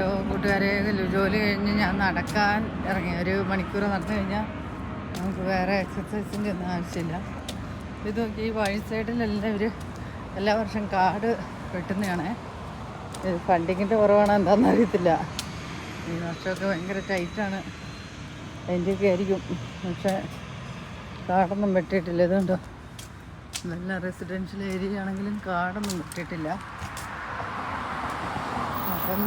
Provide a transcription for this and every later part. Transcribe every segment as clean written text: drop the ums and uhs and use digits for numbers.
Hello കൂട്ടുകാരെ, ജോലി കഴിഞ്ഞ് ഞാൻ നടക്കാൻ ഇറങ്ങി. 1 മണിക്കൂർ നടന്നു കഴിഞ്ഞാൽ നമുക്ക് വേറെ എക്സസൈസിൻ്റെ ഒന്നും ആവശ്യമില്ല. ഇത് നോക്കി, ഈ വഴി സൈഡിലെല്ലാം ഇവർ എല്ലാ വർഷം കാട് വെട്ടുന്നതാണ്. ഇത് ഫണ്ടിങ്ങിൻ്റെ കുറവാണ് എന്താണെന്ന് അറിയത്തില്ല. ഈ വർഷമൊക്കെ ഭയങ്കര ടൈറ്റാണ്, അതിൻ്റെയൊക്കെ ആയിരിക്കും. പക്ഷേ കാടൊന്നും വെട്ടിയിട്ടില്ല. ഇതുകൊണ്ടോ നല്ല റെസിഡൻഷ്യൽ ഏരിയ ആണെങ്കിലും കാടൊന്നും വെട്ടിയിട്ടില്ല. അപ്പം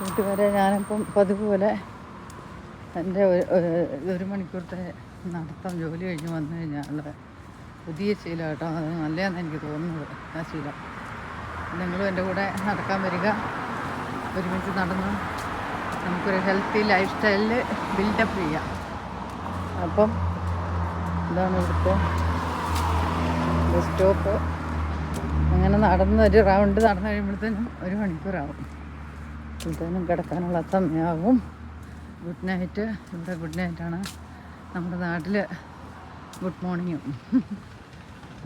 കൂട്ടുകാരെ, ഞാനിപ്പം പതിവ് പോലെ എൻ്റെ 1 മണിക്കൂറത്തെ നടത്തം ജോലി കഴിഞ്ഞ് വന്നു കഴിഞ്ഞാൽ പുതിയ ശീലം കേട്ടോ. അത് നല്ലതാണെന്ന് എനിക്ക് തോന്നുന്നത് ആ ശീലം. നിങ്ങളും എൻ്റെ കൂടെ നടക്കാൻ വരിക, ഒരുമിച്ച് നടന്ന് നമുക്കൊരു ഹെൽത്തി ലൈഫ് സ്റ്റൈലിൽ ബിൽഡപ്പ് ചെയ്യാം. അപ്പം ഇതാണ് ഇവിടുത്തെ ബസ് സ്റ്റോപ്പ്. അങ്ങനെ നടന്ന് ഒരു റൗണ്ട് നടന്നു കഴിയുമ്പോഴത്തേനും 1 മണിക്കൂറാവും. അപ്പോഴത്തേനും കിടക്കാനുള്ള സമയമാകും. Good night. ഇവിടെ ഗുഡ് നൈറ്റാണ്, നമ്മുടെ നാട്ടിൽ ഗുഡ് മോർണിംഗും.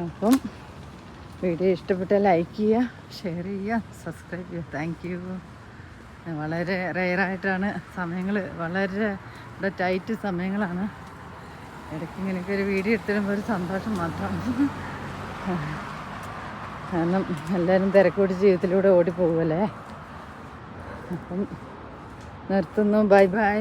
അപ്പം വീഡിയോ ഇഷ്ടപ്പെട്ടാൽ ലൈക്ക് ചെയ്യുക, ഷെയർ ചെയ്യുക, സബ്സ്ക്രൈബ് ചെയ്യുക. Thank you. വളരെ റെയറായിട്ടാണ് സമയങ്ങൾ, വളരെ ഇവിടെ ടൈറ്റ് സമയങ്ങളാണ്. ഇടയ്ക്ക് ഇങ്ങനെയൊക്കെ ഒരു വീഡിയോ എടുത്തിടുമ്പോൾ ഒരു സന്തോഷം മാത്രം. കാരണം എല്ലാവരും തിരക്കൂടി ജീവിതത്തിലൂടെ ഓടിപ്പോകുമല്ലേ. അപ്പം നിർത്തുന്നു. Bye bye.